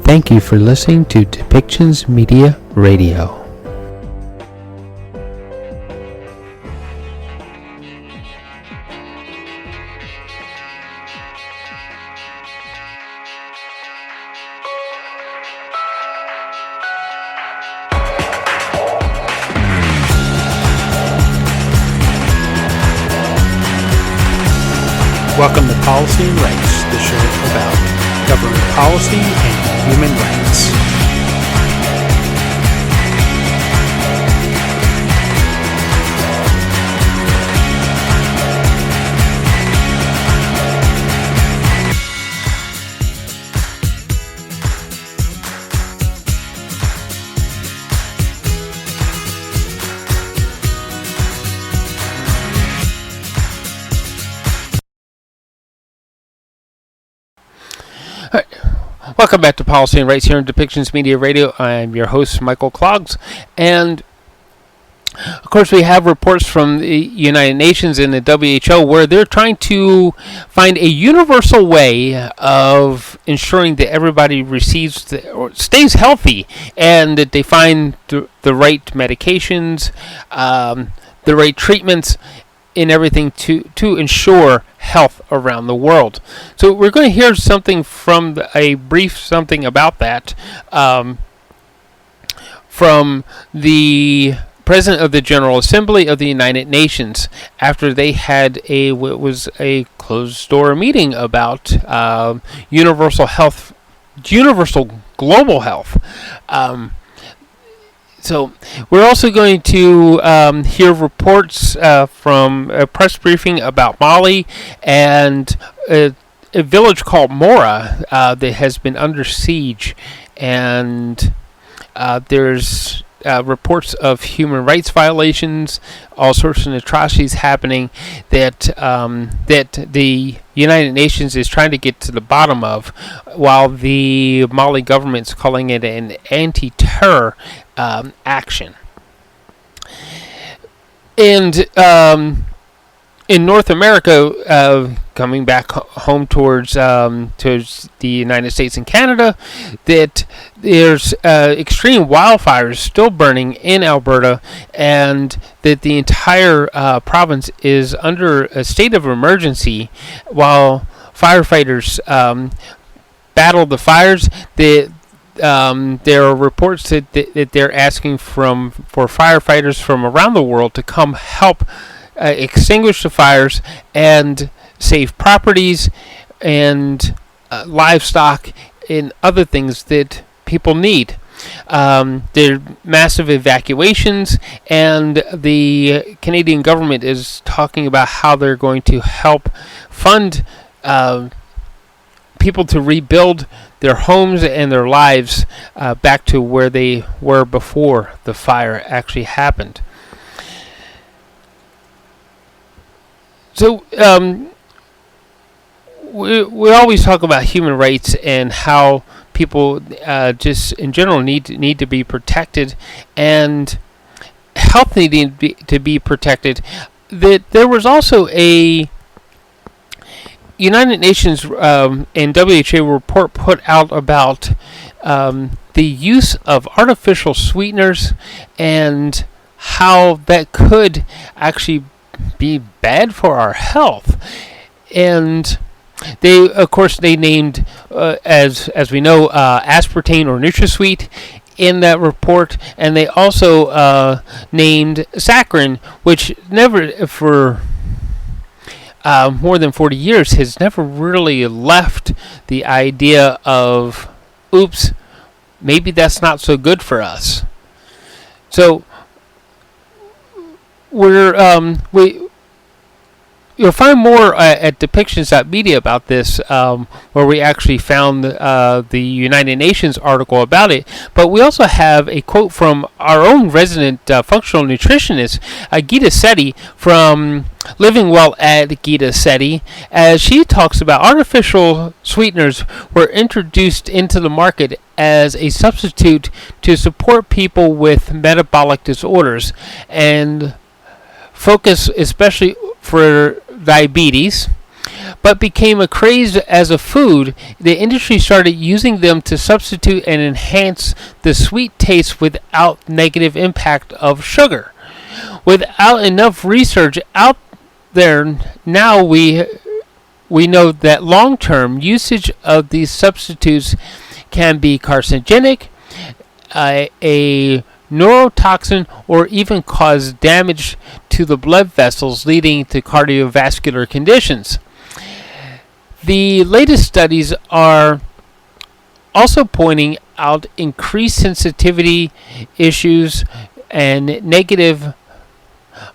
Thank you for listening to Depictions Media Radio. Welcome to Policy and Rights, the show about government policy and human rights. Welcome back to Policy and Rights here on Depictions Media Radio. I'm your host, Michael Clogs, and of course we have reports from the United Nations and the WHO where they're trying to find a universal way of ensuring that everybody receives or stays healthy, and that they find the right medications, the right treatments, and everything to ensure health around the world. So we're going to hear something from a brief something about that from the President of the General Assembly of the United Nations after they had what was a closed-door meeting about universal global health. So we're also going to hear reports from a press briefing about Mali and a village called Moura that has been under siege, and there's reports of human rights violations, all sorts of atrocities happening that the United Nations is trying to get to the bottom of, while the Mali government's calling it an anti-terror action. And in North America, coming back home towards the United States and Canada, that there's extreme wildfires still burning in Alberta, and that the entire province is under a state of emergency while firefighters battle the fires. There are reports that they're asking for firefighters from around the world to come help extinguish the fires and save properties and livestock and other things that people need. There are massive evacuations, and the Canadian government is talking about how they're going to help fund people to rebuild their homes and their lives back to where they were before the fire actually happened. So we always talk about human rights and how people just in general need to be protected, and health needing to be protected. That there was also a United Nations and WHO report put out about the use of artificial sweeteners and how that could actually be bad for our health. And they, of course, they named, as we know, aspartame or NutraSweet in that report, and they also named saccharin, which never, for more than 40 years, has never really left the idea of, oops, maybe that's not so good for us. So you'll find more at depictions.media about this, where we actually found the United Nations article about it. But we also have a quote from our own resident functional nutritionist, Gita Sethi, from Living Well at Gita Sethi, as she talks about artificial sweeteners were introduced into the market as a substitute to support people with metabolic disorders, and focus especially for diabetes, but became a craze as a food, the industry started using them to substitute and enhance the sweet taste without negative impact of sugar. Without enough research out there now, we know that long-term usage of these substitutes can be carcinogenic, a neurotoxin, or even cause damage to the blood vessels, leading to cardiovascular conditions. The latest studies are also pointing out increased sensitivity issues and negative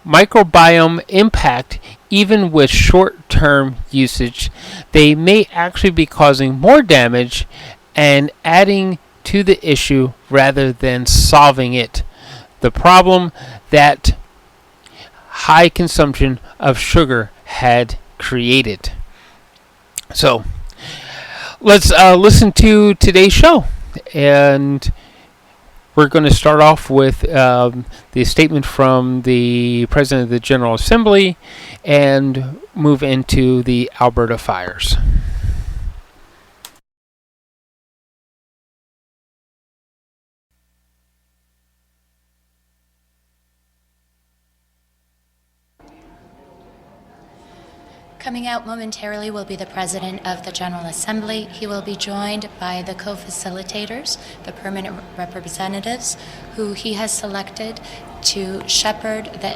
microbiome impact. Even with short-term usage, they may actually be causing more damage and adding to the issue rather than solving it. The problem that high consumption of sugar had created. So, let's listen to today's show. And we're going to start off with the statement from the President of the General Assembly and move into the Alberta fires. Coming out momentarily will be the President of the General Assembly. He will be joined by the co-facilitators, the permanent representatives, who he has selected to shepherd the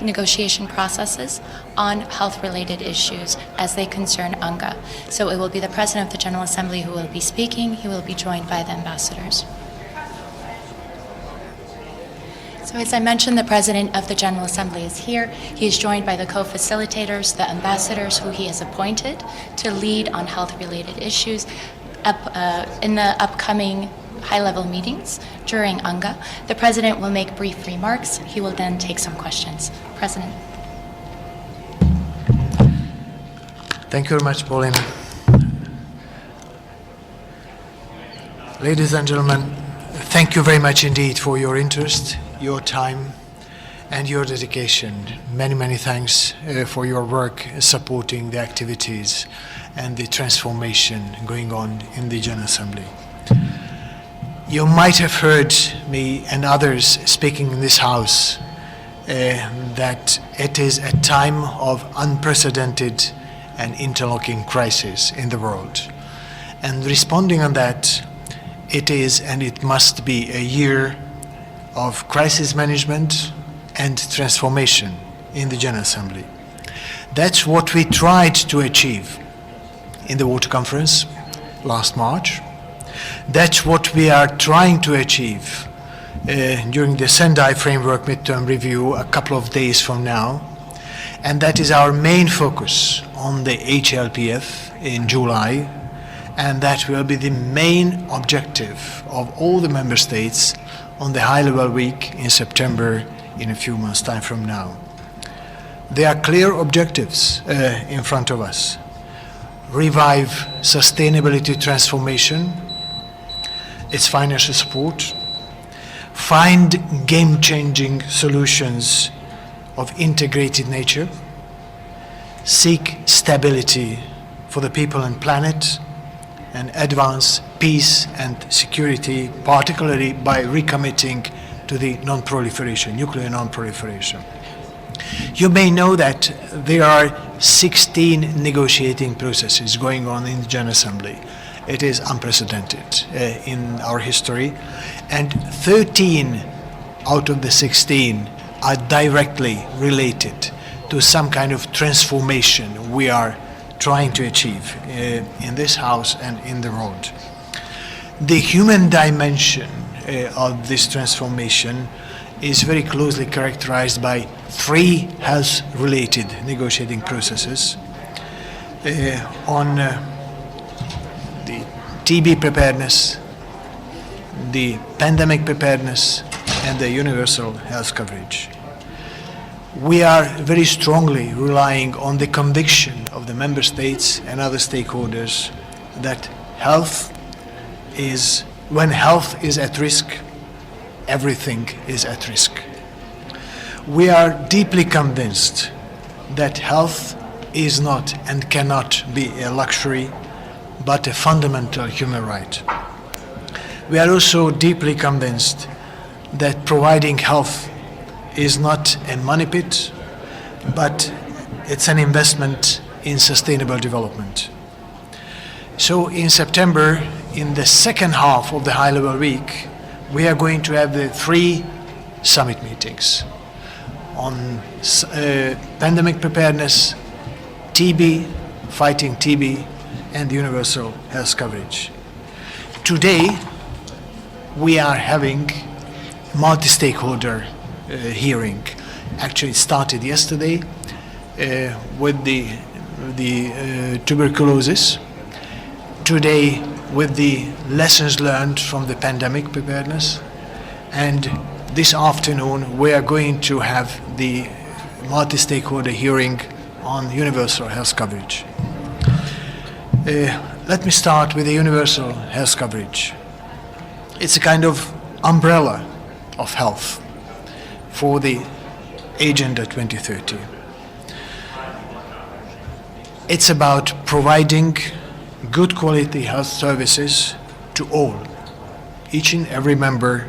negotiation processes on health-related issues as they concern UNGA. So it will be the President of the General Assembly who will be speaking. He will be joined by the ambassadors. So as I mentioned, the President of the General Assembly is here. He is joined by the co-facilitators, the ambassadors who he has appointed to lead on health-related issues in the upcoming high-level meetings during UNGA. The President will make brief remarks. He will then take some questions. President. Thank you very much, Pauline. Ladies and gentlemen, thank you very much indeed for your interest, your time, and your dedication. Many, many thanks for your work supporting the activities and the transformation going on in the General Assembly. You might have heard me and others speaking in this House that it is a time of unprecedented and interlocking crisis in the world. And responding on that, it is and it must be a year of crisis management and transformation in the General Assembly. That's what we tried to achieve in the Water Conference last March. That's what we are trying to achieve during the Sendai Framework Midterm Review a couple of days from now. And that is our main focus on the HLPF in July. And that will be the main objective of all the member states on the high-level week in September in a few months' time from now. There are clear objectives in front of us. Revive sustainability transformation, its financial support, find game-changing solutions of integrated nature, seek stability for the people and planet, and advance peace and security, particularly by recommitting to the non-proliferation, nuclear non-proliferation. You may know that there are 16 negotiating processes going on in the General Assembly. It is unprecedented in our history, and 13 out of the 16 are directly related to some kind of transformation we are trying to achieve in this House and in the world. The human dimension of this transformation is very closely characterized by 3 health-related negotiating processes on the TB preparedness, the pandemic preparedness, and the universal health coverage. We are very strongly relying on the conviction of the member states and other stakeholders that when health is at risk, everything is at risk. We are deeply convinced that health is not and cannot be a luxury, but a fundamental human right. We are also deeply convinced that providing health is not a money pit, but it's an investment in sustainable development. So in September, in the second half of the high-level week, we are going to have the 3 summit meetings on pandemic preparedness, TB, fighting TB, and universal health coverage. Today, we are having multi-stakeholder hearing. Actually, it started yesterday with the tuberculosis. Today, with the lessons learned from the pandemic preparedness. And this afternoon, we are going to have the multi-stakeholder hearing on universal health coverage. Let me start with the universal health coverage. It's a kind of umbrella of health for the Agenda 2030. It's about providing good quality health services to all, each and every member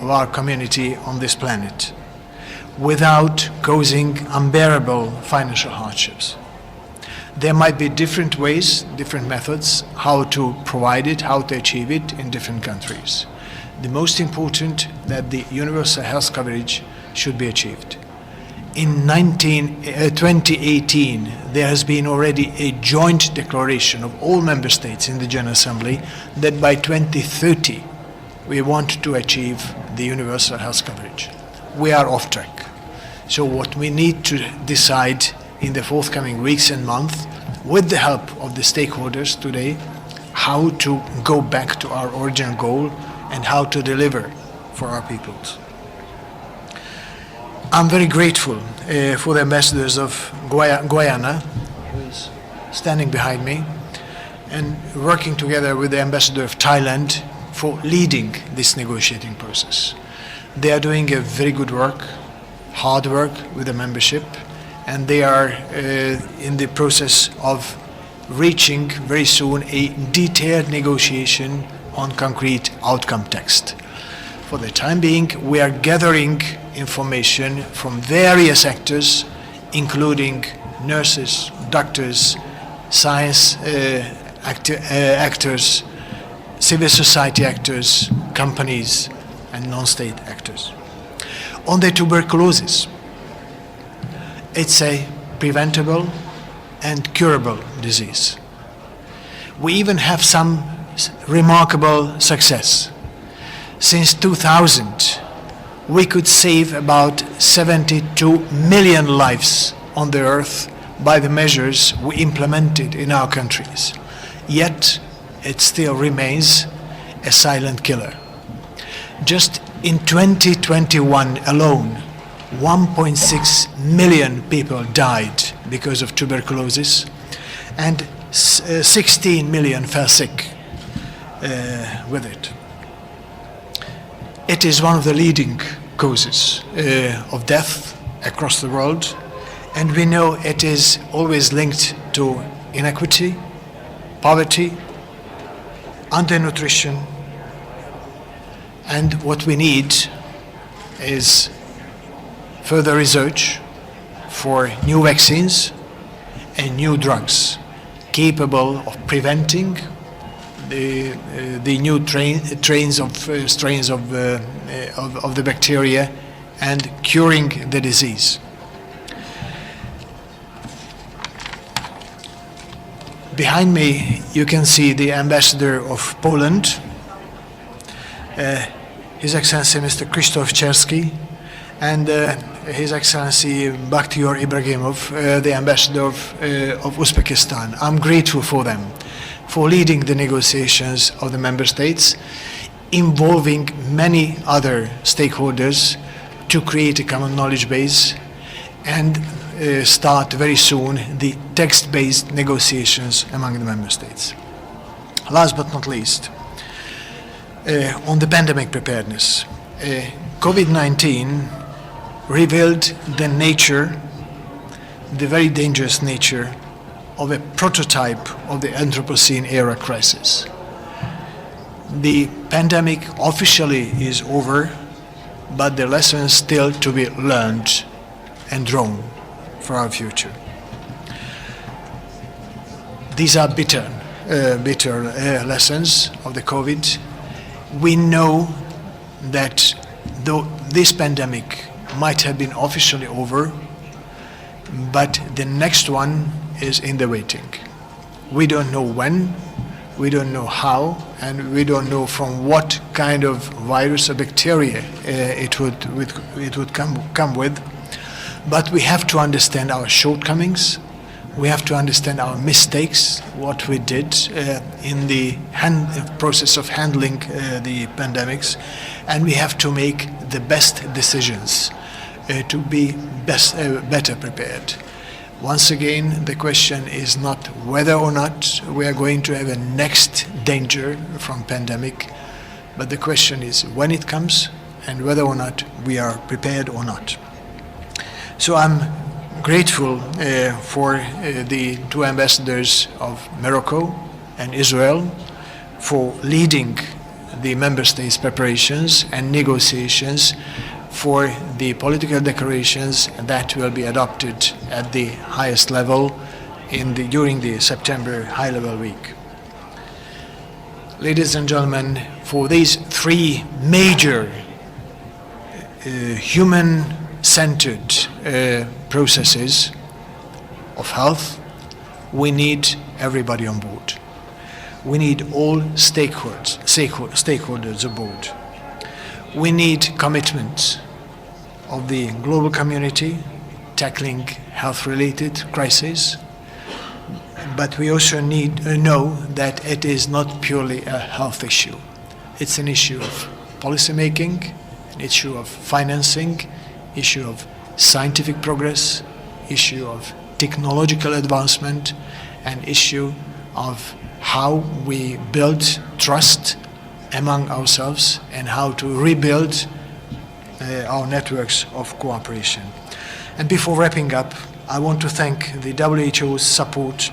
of our community on this planet, without causing unbearable financial hardships. There might be different ways, different methods, how to provide it, how to achieve it in different countries. The most important that the universal health coverage should be achieved. In 2018, there has been already a joint declaration of all member states in the General Assembly that by 2030 we want to achieve the universal health coverage. We are off track. So what we need to decide in the forthcoming weeks and months, with the help of the stakeholders today, how to go back to our original goal and how to deliver for our peoples. I'm very grateful for the ambassadors of Guyana, who is standing behind me, and working together with the ambassador of Thailand for leading this negotiating process. They are doing a very good work, hard work with the membership, and they are in the process of reaching very soon a detailed negotiation on concrete outcome text. For the time being, we are gathering information from various actors, including nurses, doctors, science actors, civil society actors, companies, and non-state actors. On the tuberculosis, it's a preventable and curable disease. We even have some remarkable success. Since 2000, we could save about 72 million lives on the earth by the measures we implemented in our countries. Yet, it still remains a silent killer. Just in 2021 alone, 1.6 million people died because of tuberculosis, and 16 million fell sick with it. It is one of the leading causes of death across the world, and we know it is always linked to inequity, poverty, undernutrition, and what we need is further research for new vaccines and new drugs capable of preventing the new strains of the bacteria and curing the disease. Behind me, you can see the ambassador of Poland, His Excellency Mr. Krzysztof Czerski, and His Excellency Bakhtiyor Ibragimov, the ambassador of Uzbekistan. I'm grateful for them for leading the negotiations of the member states, involving many other stakeholders to create a common knowledge base and start very soon the text-based negotiations among the member states. Last but not least, on the pandemic preparedness, COVID-19 revealed the nature, the very dangerous nature of a prototype of the Anthropocene era crisis. The pandemic officially is over, but the lessons still to be learned and drawn for our future. These are bitter lessons of the COVID. We know that though this pandemic might have been officially over, but the next one is in the waiting. We don't know when, we don't know how, and we don't know from what kind of virus or bacteria it would come with. But we have to understand our shortcomings. We have to understand our mistakes, what we did in the process of handling the pandemics, and we have to make the best decisions to be better prepared. Once again, the question is not whether or not we are going to have a next danger from pandemic, but the question is when it comes and whether or not we are prepared or not. So I'm grateful for the two ambassadors of Morocco and Israel for leading the member states' preparations and negotiations for the political declarations that will be adopted at the highest level during the September high-level week. Ladies and gentlemen, for these three major human-centered processes of health, we need everybody on board. We need all stakeholders on board. We need commitment of the global community tackling health-related crises, but we also need to know that it is not purely a health issue. It's an issue of policy making, an issue of financing, issue of scientific progress, issue of technological advancement, an issue of how we build trust among ourselves and how to rebuild our networks of cooperation. And before wrapping up, I want to thank the WHO's support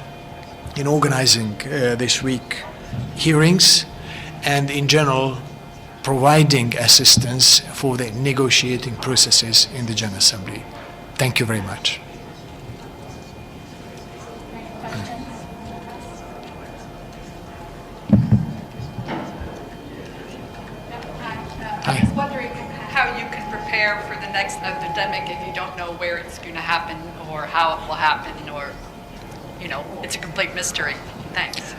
in organizing this week hearings and in general providing assistance for the negotiating processes in the General Assembly. Thank you very much. I was wondering how you can prepare for the next epidemic if you don't know where it's going to happen or how it will happen, or, it's a complete mystery. Thanks.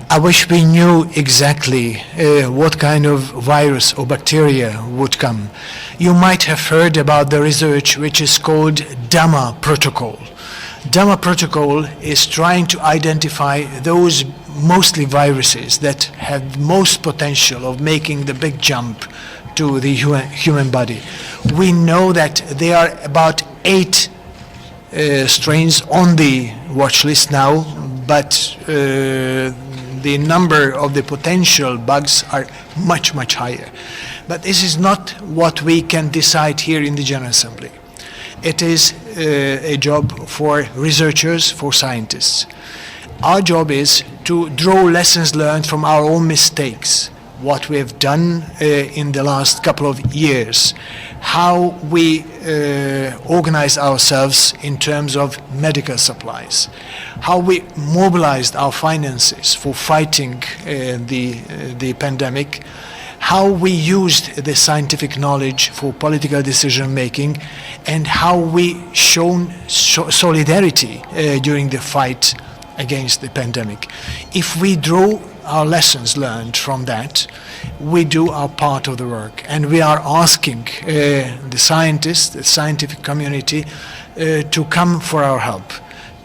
I wish we knew exactly what kind of virus or bacteria would come. You might have heard about the research which is called DAMA protocol. DAMA protocol is trying to identify those mostly viruses that have most potential of making the big jump to the human body. We know that there are about 8 strains on the watch list now, but the number of the potential bugs are much, much higher. But this is not what we can decide here in the General Assembly. It is a job for researchers, for scientists. Our job is to draw lessons learned from our own mistakes, what we have done in the last couple of years, how we organize ourselves in terms of medical supplies, how we mobilized our finances for fighting the pandemic, how we used the scientific knowledge for political decision making, and how we shown solidarity during the fight against the pandemic. If we draw our lessons learned from that, we do our part of the work, and we are asking the scientists, the scientific community, to come for our help,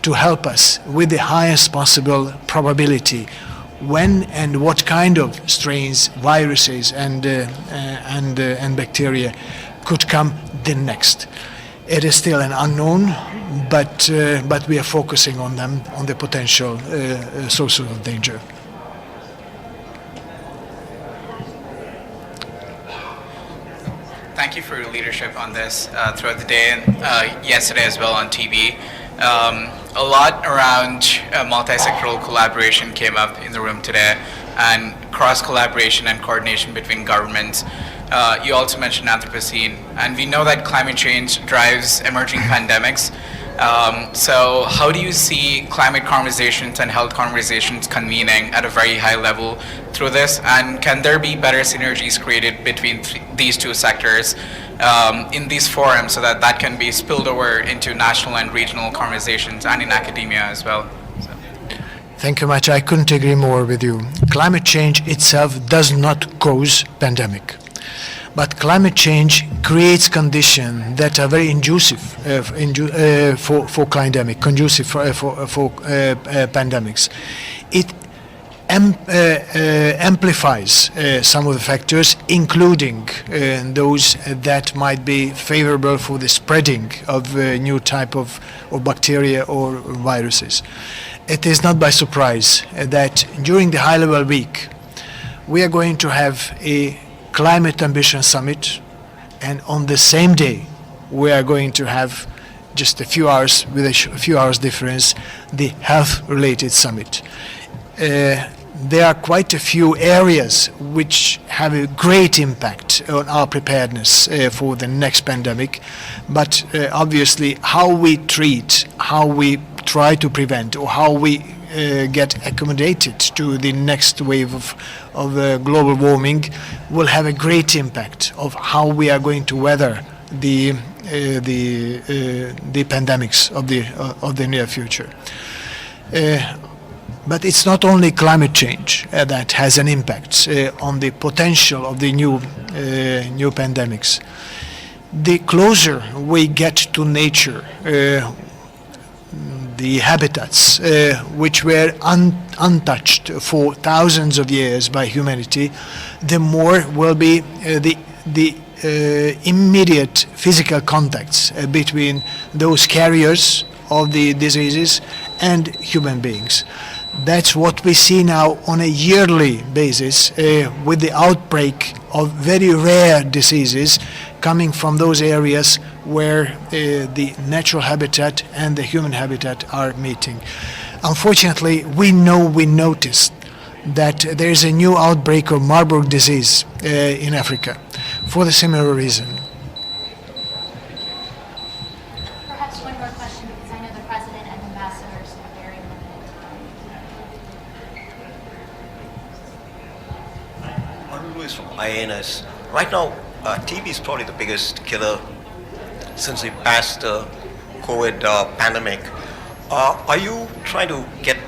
to help us with the highest possible probability when and what kind of strains, viruses, and bacteria could come the next. It is still an unknown, but we are focusing on them, on the potential sources of danger. thank you for your leadership on this throughout the day and yesterday as well on TV. A lot around multi-sectoral collaboration came up in the room today, and cross-collaboration and coordination between governments. You also mentioned Anthropocene, and we know that climate change drives emerging pandemics. So how do you see climate conversations and health conversations convening at a very high level through this? And can there be better synergies created between these two sectors in these forums so that that can be spilled over into national and regional conversations and in academia as well? So. Thank you much. I couldn't agree more with you. Climate change itself does not cause pandemic. But climate change creates conditions that are very conducive for pandemic, conducive for pandemics. It amplifies some of the factors, including those that might be favorable for the spreading of new type of bacteria or viruses. It is not by surprise that during the high-level week we are going to have a Climate Ambition Summit, and on the same day we are going to have, just a few hours, with a few hours difference, the health-related summit. There are quite a few areas which have a great impact on our preparedness for the next pandemic, but obviously how we treat, how we try to prevent, or how we get accommodated to the next wave of global warming will have a great impact of how we are going to weather the pandemics of the near future. But it's not only climate change that has an impact on the potential of the new pandemics. The closer we get to nature, the habitats which were untouched for thousands of years by humanity, the more will be the immediate physical contacts between those carriers of the diseases and human beings. That's what we see now on a yearly basis with the outbreak of very rare diseases coming from those areas where the natural habitat and the human habitat are meeting. Unfortunately, we noticed that there is a new outbreak of Marburg disease in Africa for the similar reason. Perhaps one more question, because I know the President and ambassadors have very limited time. Honorable Louis from IANS. Right now, TB is probably the biggest killer since we passed the COVID pandemic. Are you trying to get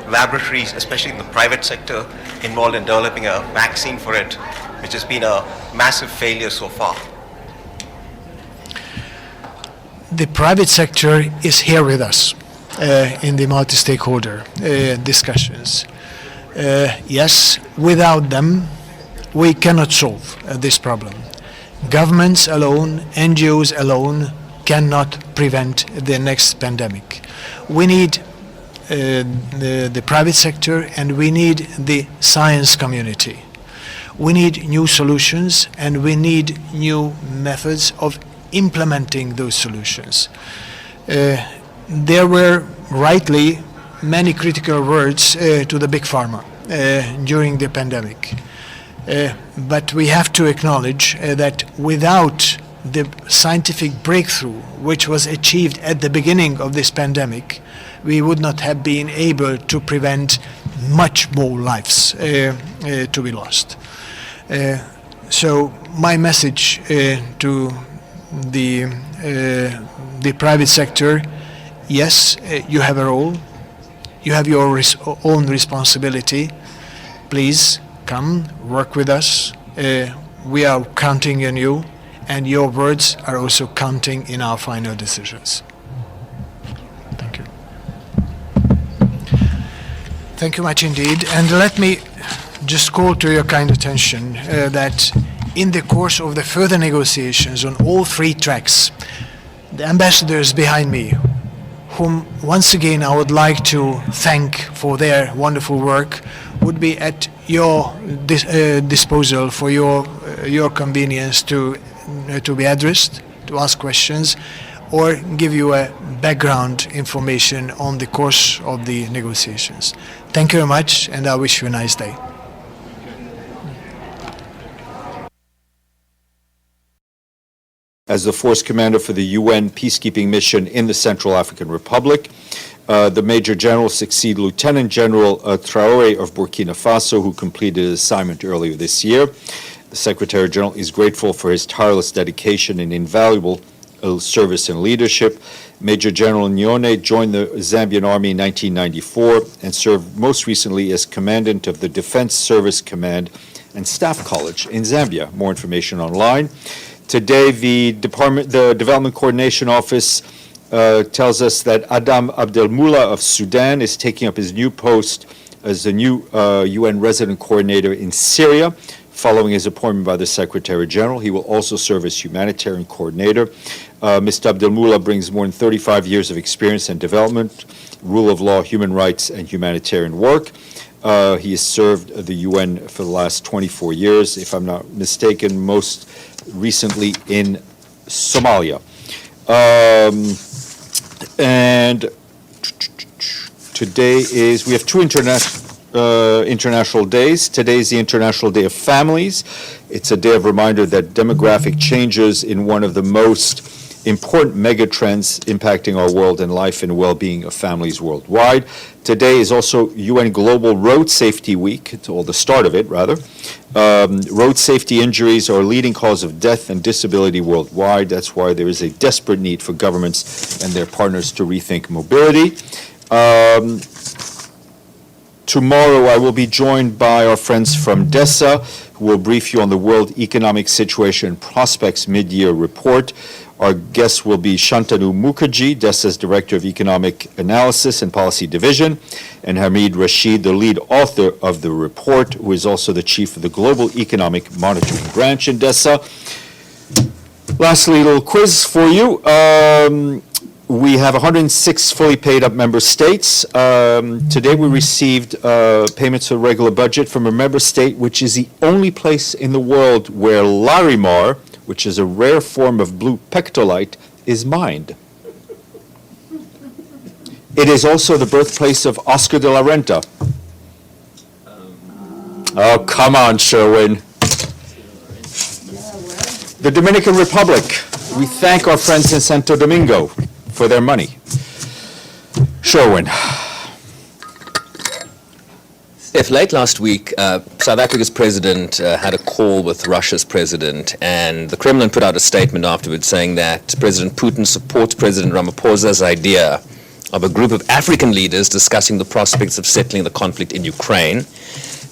laboratories, especially in the private sector, involved in developing a vaccine for it, which has been a massive failure so far? The private sector is here with us in the multi-stakeholder discussions. Yes, without them, we cannot solve this problem. Governments alone, NGOs alone, cannot prevent the next pandemic. We need the private sector, and we need the science community. We need new solutions, and we need new methods of implementing those solutions. There were rightly many critical words to the big pharma during the pandemic. But we have to acknowledge that without the scientific breakthrough which was achieved at the beginning of this pandemic, we would not have been able to prevent much more lives to be lost. So my message to the private sector: yes, you have a role, you have your own responsibility. Please come work with us. We are counting on you, and your words are also counting in our final decisions. Thank you. Thank you much indeed. And let me just call to your kind attention that in the course of the further negotiations on all three tracks, the ambassadors behind me, whom once again I would like to thank for their wonderful work, would be at your disposal for your your convenience to be addressed, to ask questions, or give you a background information on the course of the negotiations. Thank you very much, and I wish you a nice day. As the force commander for the UN peacekeeping mission in the Central African Republic. The Major General succeeds Lieutenant General Traoré of Burkina Faso, who completed his assignment earlier this year. The Secretary General is grateful for his tireless dedication and invaluable service and leadership. Major General Nyone joined the Zambian Army in 1994 and served most recently as Commandant of the Defense Service Command and Staff College in Zambia. More information online. Today, the Development Coordination Office tells us that Adam Abdelmoula of Sudan is taking up his new post as the new UN resident coordinator in Syria, following his appointment by the Secretary General. He will also serve as humanitarian coordinator. Mr. Abdelmoula brings more than 35 years of experience in development, rule of law, human rights, and humanitarian work. He has served the UN for the last 24 years, if I'm not mistaken, most recently in Somalia. And today we have two international days. Today is the International Day of Families. It's a day of reminder that demographic changes in one of the most important megatrends impacting our world and life and well-being of families worldwide. Today is also UN Global Road Safety Week, or the start of it, rather. Road safety injuries are a leading cause of death and disability worldwide. That's why there is a desperate need for governments and their partners to rethink mobility. Tomorrow I will be joined by our friends from DESA, who will brief you on the World Economic Situation and Prospects Mid-Year Report. Our guest will be Shantanu Mukherjee, DESA's Director of Economic Analysis and Policy Division, and Hamid Rashid, the lead author of the report, who is also the Chief of the Global Economic Monitoring Branch in DESA. Lastly, a little quiz for you. We have 106 fully paid up member states. Today we received payments for the regular budget from a member state which is the only place in the world where Larimar, which is a rare form of blue pectolite, is mined. It is also the birthplace of Oscar de la Renta. Oh, come on, Sherwin. The Dominican Republic. We thank our friends in Santo Domingo for their money. Sherwin. If late last week, South Africa's president had a call with Russia's president, and the Kremlin put out a statement afterwards saying that President Putin supports President Ramaphosa's idea of a group of African leaders discussing the prospects of settling the conflict in Ukraine,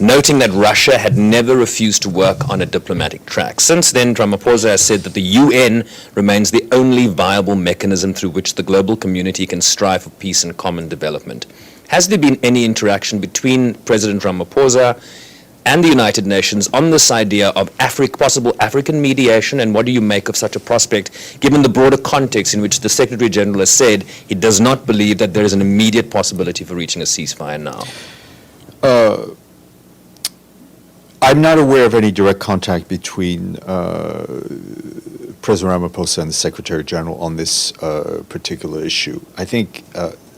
noting that Russia had never refused to work on a diplomatic track. Since then, Ramaphosa has said that the UN remains the only viable mechanism through which the global community can strive for peace and common development. Has there been any interaction between President Ramaphosa and the United Nations on this idea of possible African mediation, and what do you make of such a prospect, given the broader context in which the Secretary General has said he does not believe that there is an immediate possibility for reaching a ceasefire now? I'm not aware of any direct contact between President Ramaphosa and the Secretary General on this particular issue. I think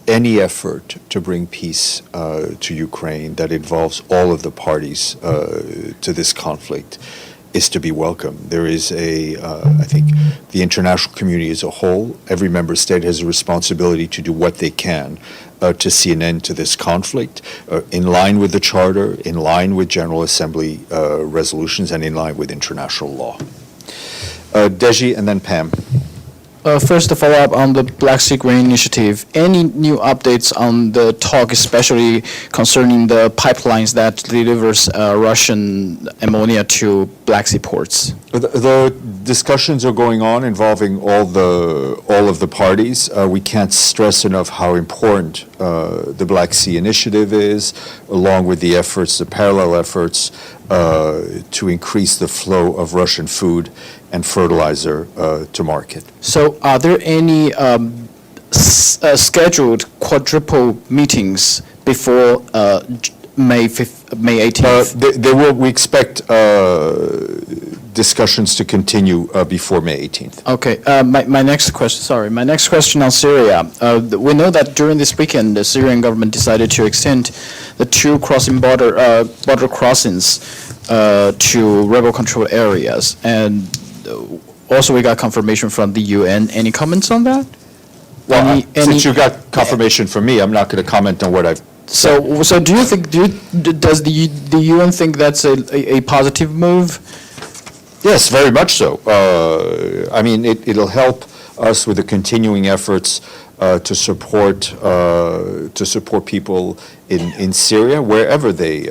any effort to bring peace to Ukraine that involves all of the parties to this conflict is to be welcome. There is I think the international community as a whole, every member state has a responsibility to do what they can to see an end to this conflict, in line with the Charter, in line with General Assembly resolutions, and in line with international law. Deji and then Pam. First, to follow up on the Black Sea Grain Initiative, any new updates on the talk, especially concerning the pipelines that delivers Russian ammonia to Black Sea ports? The discussions are going on involving all of the parties. We can't stress enough how important the Black Sea Initiative is, along with the efforts, the parallel efforts to increase the flow of Russian food and fertilizer to market. So are there any scheduled quadruple meetings before May 18th? We expect discussions to continue before May 18th. Okay. My next question on Syria. We know that during this weekend, the Syrian government decided to extend the two border crossings to rebel-controlled areas, and also we got confirmation from the UN. Any comments on that? Well, since you got confirmation from me, I'm not going to comment on what I've. So do you think? Does the UN think that's a positive move? Yes, very much so. I mean, it'll help us with the continuing efforts to support people in Syria wherever they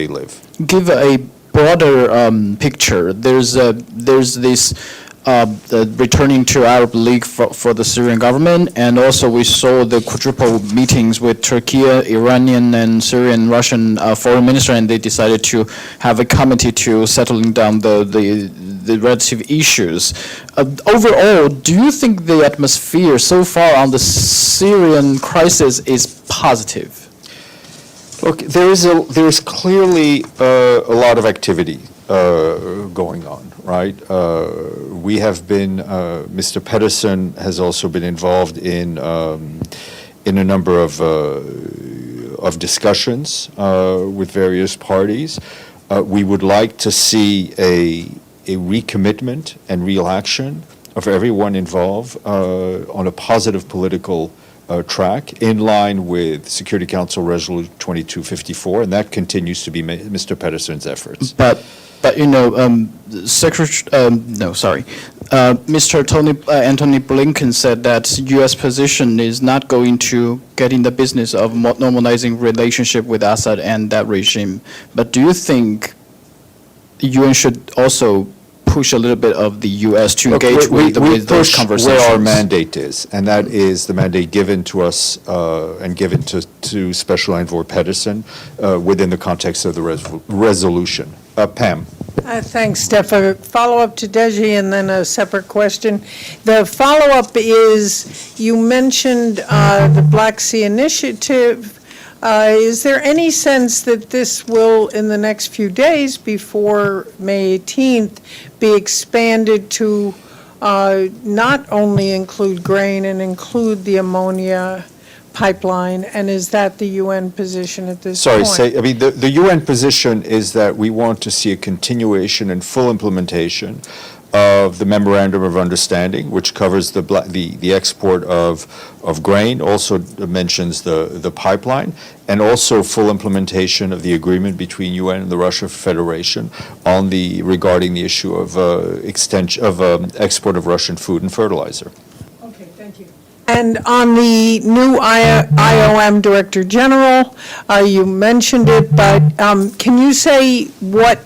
live. Give a broader picture. There's this returning to Arab League for the Syrian government, and also we saw the quadruple meetings with Turkey, Iranian, and Syrian, Russian foreign minister, and they decided to have a committee to settling down the relative issues. Overall, do you think the atmosphere so far on the Syrian crisis is positive? Look, there is clearly a lot of activity going on, right? We have been, Mr. Pedersen has also been involved in a number of discussions with various parties. We would like to see a recommitment and real action of everyone involved on a positive political track in line with Security Council Resolution 2254, and that continues to be Mr. Pedersen's efforts. But you know, Mr. Anthony Blinken said that U.S. position is not going to get in the business of normalizing relationship with Assad and that regime. But do you think the UN should also push a little bit of the U.S. to engage with those conversations? Where our mandate is, and that is the mandate given to us and given to Special Envoy Pedersen within the context of the resolution. Pam. Thanks, Steph. A follow-up to Deji and then a separate question. The follow-up is, you mentioned the Black Sea Initiative. Is there any sense that this will, in the next few days before May 18th, be expanded to not only include grain and include the ammonia pipeline, and is that the UN position at this point? The UN position is that we want to see a continuation and full implementation of the Memorandum of Understanding, which covers the export of grain, also mentions the pipeline, and also full implementation of the agreement between UN and the Russian Federation regarding the issue of export of Russian food and fertilizer. Okay, thank you. And on the new IOM Director General, you mentioned it, but can you say what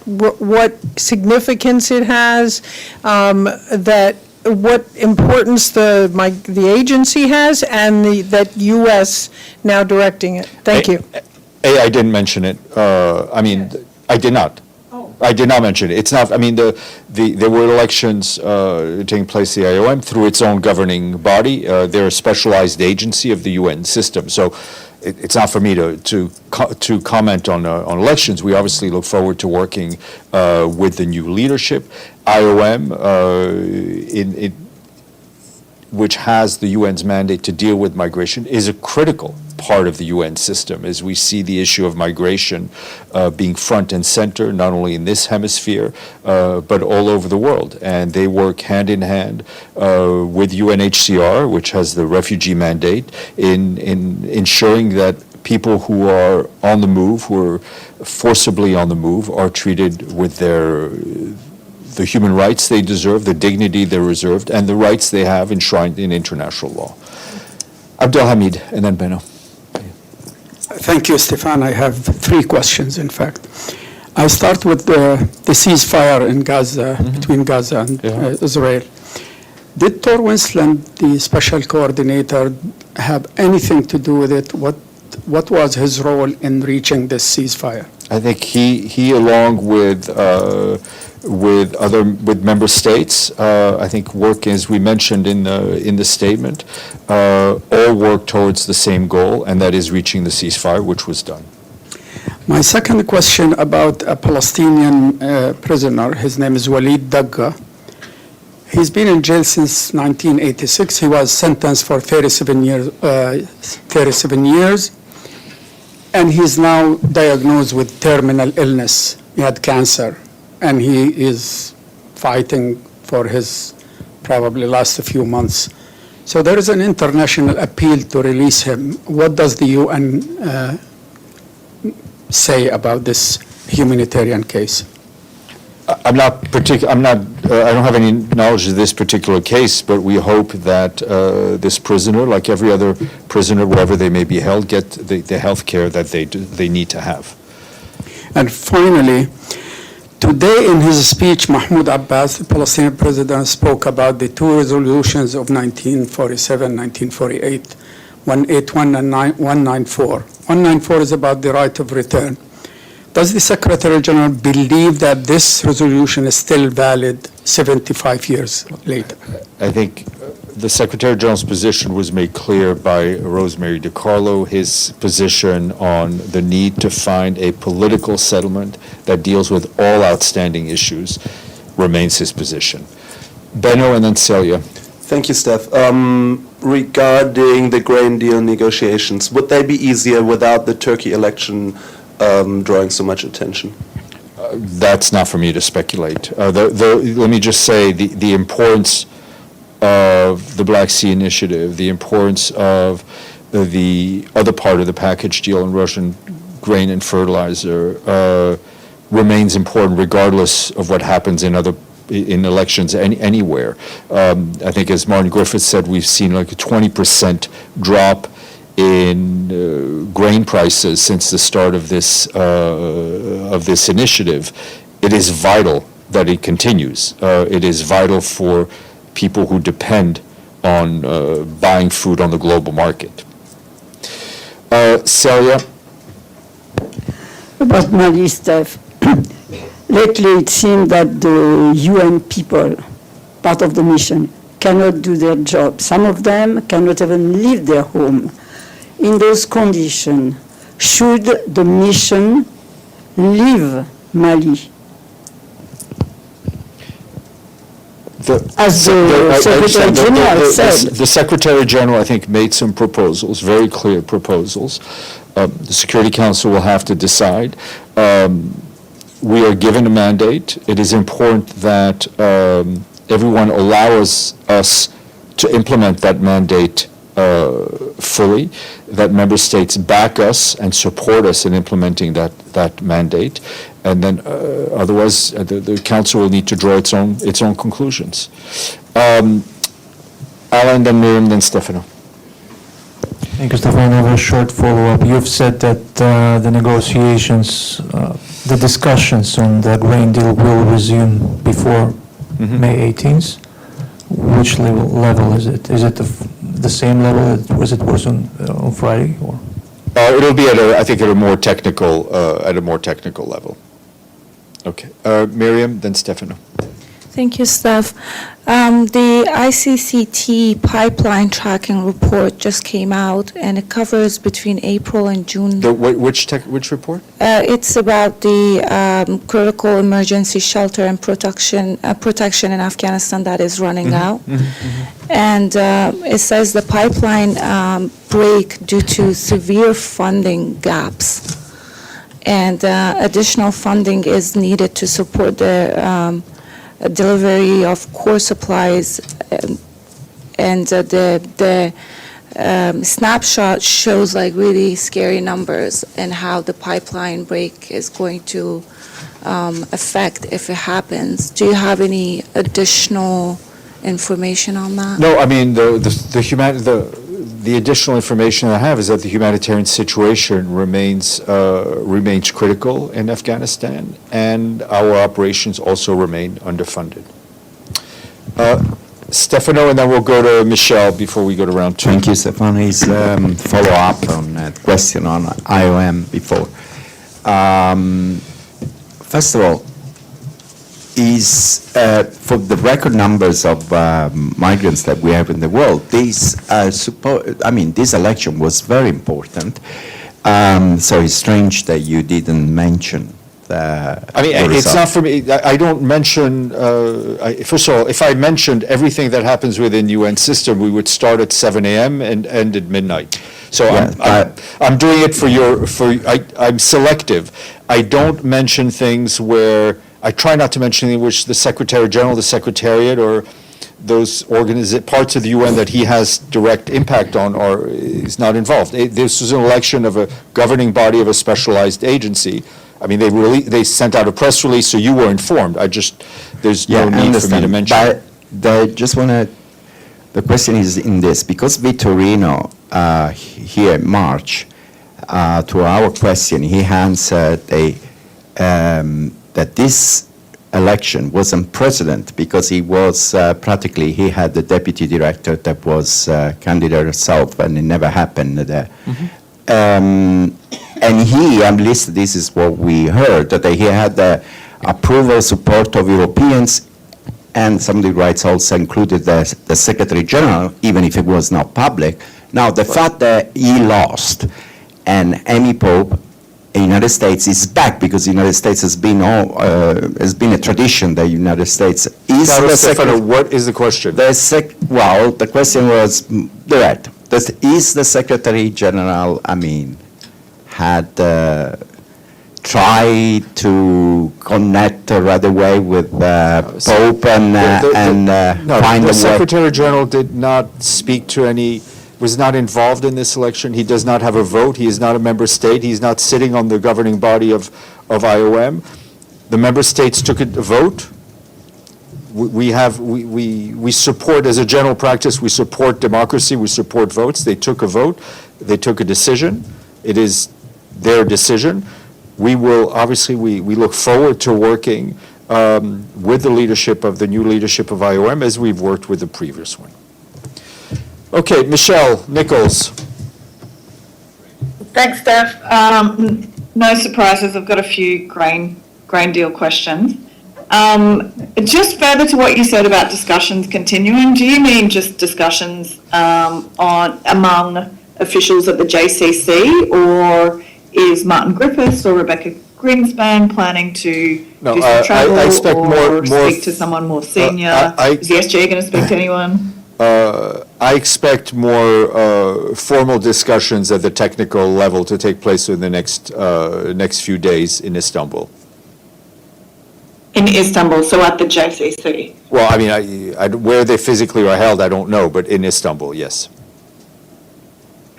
significance it has, what importance the agency has, and that U.S. now directing it? Thank you. I didn't mention it. I did not. I did not mention it. It's not. There were elections taking place at the IOM through its own governing body. They're a specialized agency of the UN system. So it's not for me to comment on elections. We obviously look forward to working with the new leadership. IOM, which has the UN's mandate to deal with migration, is a critical part of the UN system as we see the issue of migration being front and center, not only in this hemisphere, but all over the world. And they work hand in hand with UNHCR, which has the refugee mandate, in ensuring that people who are on the move, who are forcibly on the move, are treated with the human rights they deserve, the dignity they're reserved, and the rights they have enshrined in international law. Abdelhamid, and then Benno. Thank you, Stefan. I have three questions, in fact. I start with the ceasefire in Gaza, between Gaza and Israel. Did Tor Winsland, the special coordinator, have anything to do with it? What was his role in reaching this ceasefire? I think he along with member states, I think work, as we mentioned in the statement, all work towards the same goal, and that is reaching the ceasefire, which was done. My second question about a Palestinian prisoner. His name is Walid Dagga. He's been in jail since 1986. He was sentenced for 37 years, and he's now diagnosed with terminal illness. He had cancer, and he is fighting for his probably last few months. So there is an international appeal to release him. What does the UN say about this humanitarian case? I don't have any knowledge of this particular case, but we hope that this prisoner, like every other prisoner, wherever they may be held, get the health care that they need to have. And finally, today in his speech, Mahmoud Abbas, the Palestinian president, spoke about the two resolutions of 1947, 1948, 181 and 194. 194 is about the right of return. Does the Secretary General believe that this resolution is still valid 75 years later? I think the Secretary General's position was made clear by Rosemary DiCarlo. His position on the need to find a political settlement that deals with all outstanding issues remains his position. Benno and then Celia. Thank you, Steph. Regarding the grain deal negotiations, would they be easier without the Turkey election drawing so much attention? That's not for me to speculate. Let me just say the importance of the Black Sea Initiative, the importance of the other part of the package deal in Russian grain and fertilizer remains important regardless of what happens in elections anywhere. I think as Martin Griffiths said, we've seen like a 20% drop in grain prices since the start of this initiative. It is vital that it continues. It is vital for people who depend on buying food on the global market. Celia? About Mali, Steph. Lately it seems that the UN people, part of the mission, cannot do their job. Some of them cannot even leave their home. In those conditions, should the mission leave Mali? As the Secretary General said. The Secretary General, I think, made some proposals, very clear proposals. The Security Council will have to decide. We are given a mandate. It is important that everyone allows us to implement that mandate fully, that member states back us and support us in implementing that mandate, and then otherwise the council will need to draw its own conclusions. Alan, then Miriam, then Stefano. Thank you, Stefano. I have a short follow-up. You've said that the negotiations, the discussions on the grain deal will resume before May 18th. Which level is it? Is it the same level as it was on Friday, or? It'll be I think at a more technical level. Okay, Miriam, then Stefano. Thank you, Steph. The ICCT pipeline tracking report just came out, and it covers between April and June. Which report? It's about the critical emergency shelter and protection in Afghanistan that is running out. And it says the pipeline break due to severe funding gaps. And additional funding is needed to support the delivery of core supplies, and the snapshot shows like really scary numbers and how the pipeline break is going to affect if it happens. Do you have any additional information on that? No, I mean the additional information I have is that the humanitarian situation remains critical in Afghanistan, and our operations also remain underfunded. Stefano, and then we'll go to Michelle before we go to round two. Thank you, Stefano. His follow-up on a question on IOM before. First of all, is for the record numbers of migrants that we have in the world, this election was very important. So it's strange that you didn't mention I mean, it's not for me. I don't mention, first of all, if I mentioned everything that happens within the UN system, we would start at 7 a.m. and end at midnight. So I'm doing it I'm selective. I don't mention things where, I try not to mention anything which the Secretary General, the Secretariat, or those parts of the UN that he has direct impact on is not involved. This was an election of a governing body of a specialized agency. I mean, they sent out a press release, so you were informed. There's no need for me to mention. But the question is in this, because Vittorino here in March, to our question, he answered that this election was unprecedented because he was he had the deputy director that was candidate herself, and it never happened there. And he, at least this is what we heard, that he had the approval, support of Europeans, and some of the rights also included the Secretary General, even if it was not public. Now, the fact that he lost, and Amy Pope, in the United States, is back, because the United States has been a tradition that the United States is Stefano, what is the question? Well, the question was direct. Is the Secretary General, had tried to connect right away with Pope and find a way? The Secretary General did not speak to was not involved in this election. He does not have a vote. He is not a member state. He's not sitting on the governing body of IOM. The member states took a vote. We support, as a general practice, we support democracy, we support votes. They took a vote. They took a decision. It is their decision. We will, obviously, we look forward to working with the new leadership of IOM as we've worked with the previous one. Okay, Michelle Nichols. Thanks, Steph. No surprises. I've got a few grain deal questions. Just further to what you said about discussions continuing, do you mean just discussions among officials at the JCC, or is Martin Griffiths or Rebecca Greenspan planning to do some travel or speak to someone more senior? Is the SG going to speak to anyone? I expect more formal discussions at the technical level to take place in the next few days in Istanbul. In Istanbul, so at the JCC? Well, where they physically are held, I don't know, but in Istanbul, yes.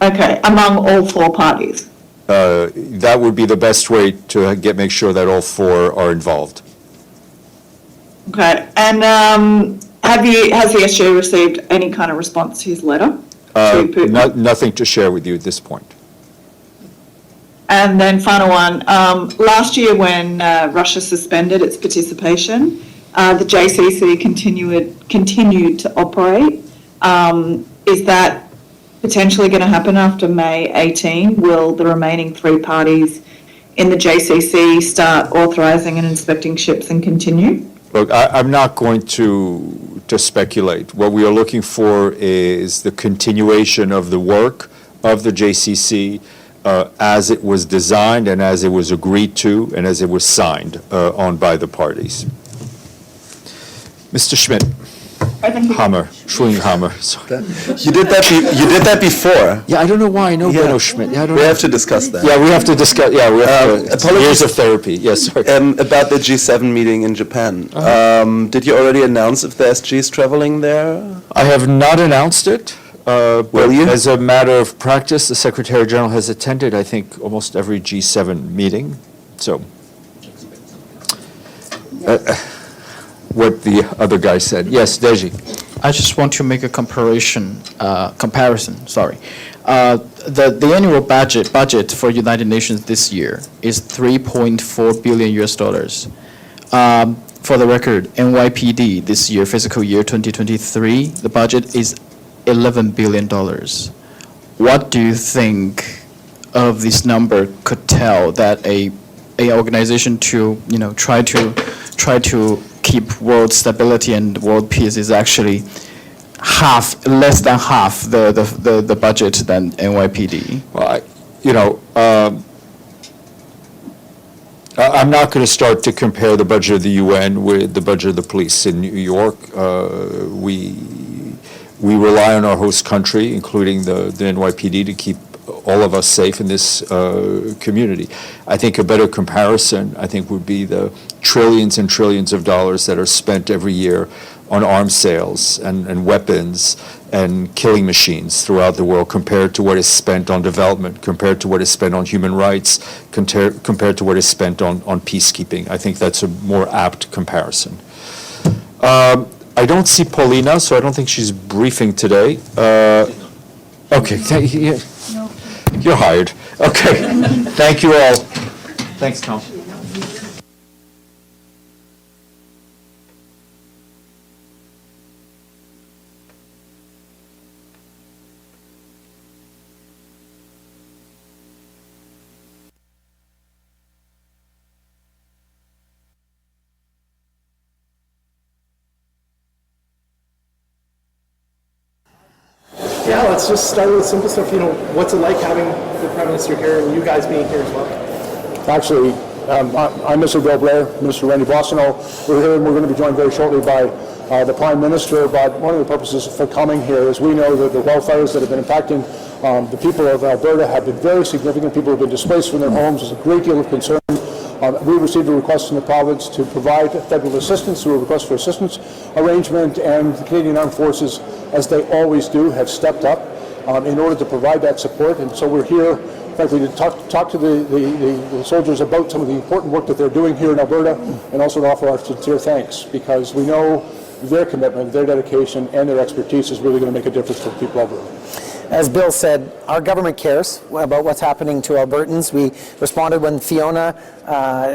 Okay, among all four parties? That would be the best way to make sure that all four are involved. Okay, and has the SG received any kind of response to his letter? Nothing to share with you at this point. And then final one, last year when Russia suspended its participation, the JCC continued to operate. Is that potentially going to happen after May 18? Will the remaining three parties in the JCC start authorising and inspecting ships and continue? Look, I'm not going to speculate. What we are looking for is the continuation of the work of the JCC as it was designed and as it was agreed to and as it was signed on by the parties. Mr. Schmidt. Schwinghammer. You did that before. Yeah, I don't know why I know Benno Schmidt. Yeah, we have to discuss that. Yeah, we have to discuss. Yeah, we have years of therapy. Yes, sorry. About the G7 meeting in Japan. Did you already announce if the SG is traveling there? I have not announced it. Will you? As a matter of practice, the Secretary General has attended, I think, almost every G7 meeting. So, what the other guy said. Yes, Deji. I just want to make a comparison. The annual budget for United Nations this year is $3.4 billion US. For the record, NYPD this year, fiscal year 2023, the budget is $11 billion. What do you think of this number could tell that a organization to try to keep world stability and world peace is actually less than half the budget than NYPD? Well, you know, I'm not going to start to compare the budget of the UN with the budget of the police in New York. We rely on our host country, including the NYPD, to keep all of us safe in this community. I think a better comparison, I think, would be the trillions and trillions of dollars that are spent every year on arms sales and weapons and killing machines throughout the world, compared to what is spent on development, compared to what is spent on human rights, compared to what is spent on peacekeeping. I think that's a more apt comparison. I don't see Paulina, so I don't think she's briefing today. Okay, you're hired. Okay, thank you all. Thanks, Tom. Yeah, let's just start with simple stuff. You know, what's it like having the Prime Minister here and you guys being here as well? Actually, I'm Mr. Bill Blair, Mr. Randy Bossino. We're here and we're going to be joined very shortly by the Prime Minister. But one of the purposes for coming here is we know that the wildfires that have been impacting the people of Alberta have been very significant. People have been displaced from their homes. There's a great deal of concern. We received a request from the province to provide federal assistance through a request for assistance arrangement, and the Canadian Armed Forces, as they always do, have stepped up in order to provide that support. And so we're here, frankly, to talk to the soldiers about some of the important work that they're doing here in Alberta, and also to offer our sincere thanks, because we know their commitment, their dedication, and their expertise is really going to make a difference for the people of Alberta. As Bill said, our government cares about what's happening to Albertans. We responded when Fiona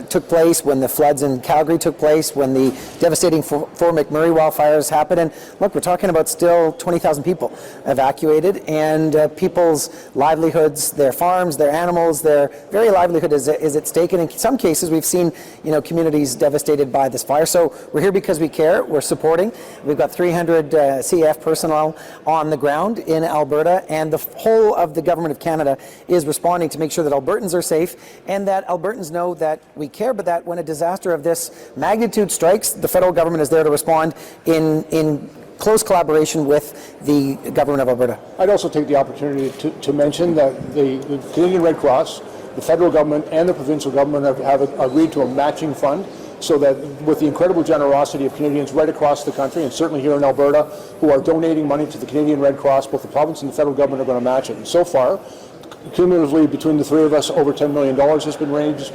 took place, when the floods in Calgary took place, when the devastating Fort McMurray wildfires happened. And look, we're talking about still 20,000 people evacuated, and people's livelihoods, their farms, their animals, their very livelihood is at stake. And in some cases, we've seen, you know, communities devastated by this fire. So we're here because we care. We're supporting. We've got 300 CF personnel on the ground in Alberta, and the whole of the Government of Canada is responding to make sure that Albertans are safe and that Albertans know that we care, but that when a disaster of this magnitude strikes, the federal government is there to respond in close collaboration with the Government of Alberta. I'd also take the opportunity to mention that the Canadian Red Cross, the federal government, and the provincial government have agreed to a matching fund, so that with the incredible generosity of Canadians right across the country, and certainly here in Alberta, who are donating money to the Canadian Red Cross, both the province and the federal government are going to match it. And so far, cumulatively, between the three of us, over $10 million has been raised.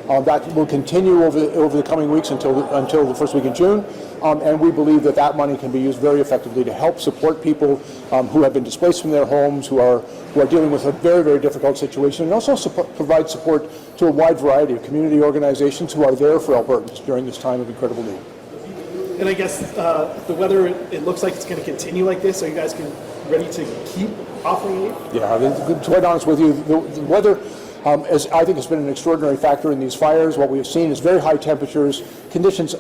That will continue over the coming weeks until the first week in June. And we believe that that money can be used very effectively to help support people who have been displaced from their homes, who are dealing with a very, very difficult situation, and also provide support to a wide variety of community organizations who are there for Albertans during this time of incredible need. And I guess the weather, it looks like it's going to continue like this, so you guys can ready to keep offering aid? Yeah, to be quite honest with you, the weather, I think, has been an extraordinary factor in these fires. What we've seen is very high temperatures, conditions,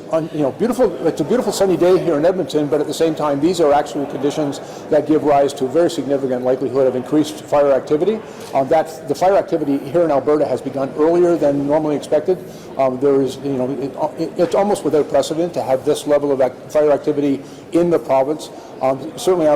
beautiful. It's a beautiful sunny day here in Edmonton, but at the same time, these are actual conditions that give rise to a very significant likelihood of increased fire activity. The fire activity here in Alberta has begun earlier than normally expected. There is, it's almost without precedent to have this level of fire activity in the province. Certainly,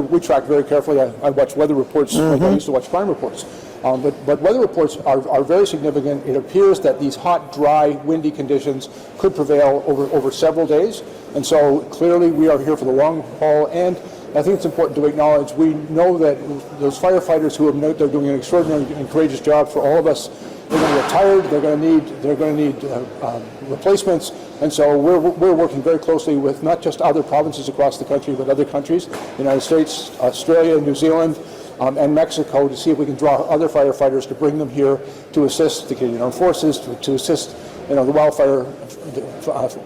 we track very carefully. I watch weather reports like I used to watch crime reports. But weather reports are very significant. It appears that these hot, dry, windy conditions could prevail over several days. And so clearly we are here for the long haul. And I think it's important to acknowledge, we know that those firefighters who have they're doing an extraordinary and courageous job for all of us. They're going to get tired. They're going to need replacements. And so we're working very closely with not just other provinces across the country, but other countries, the United States, Australia, New Zealand, and Mexico, to see if we can draw other firefighters to bring them here to assist the Canadian Armed Forces, to assist the wildfire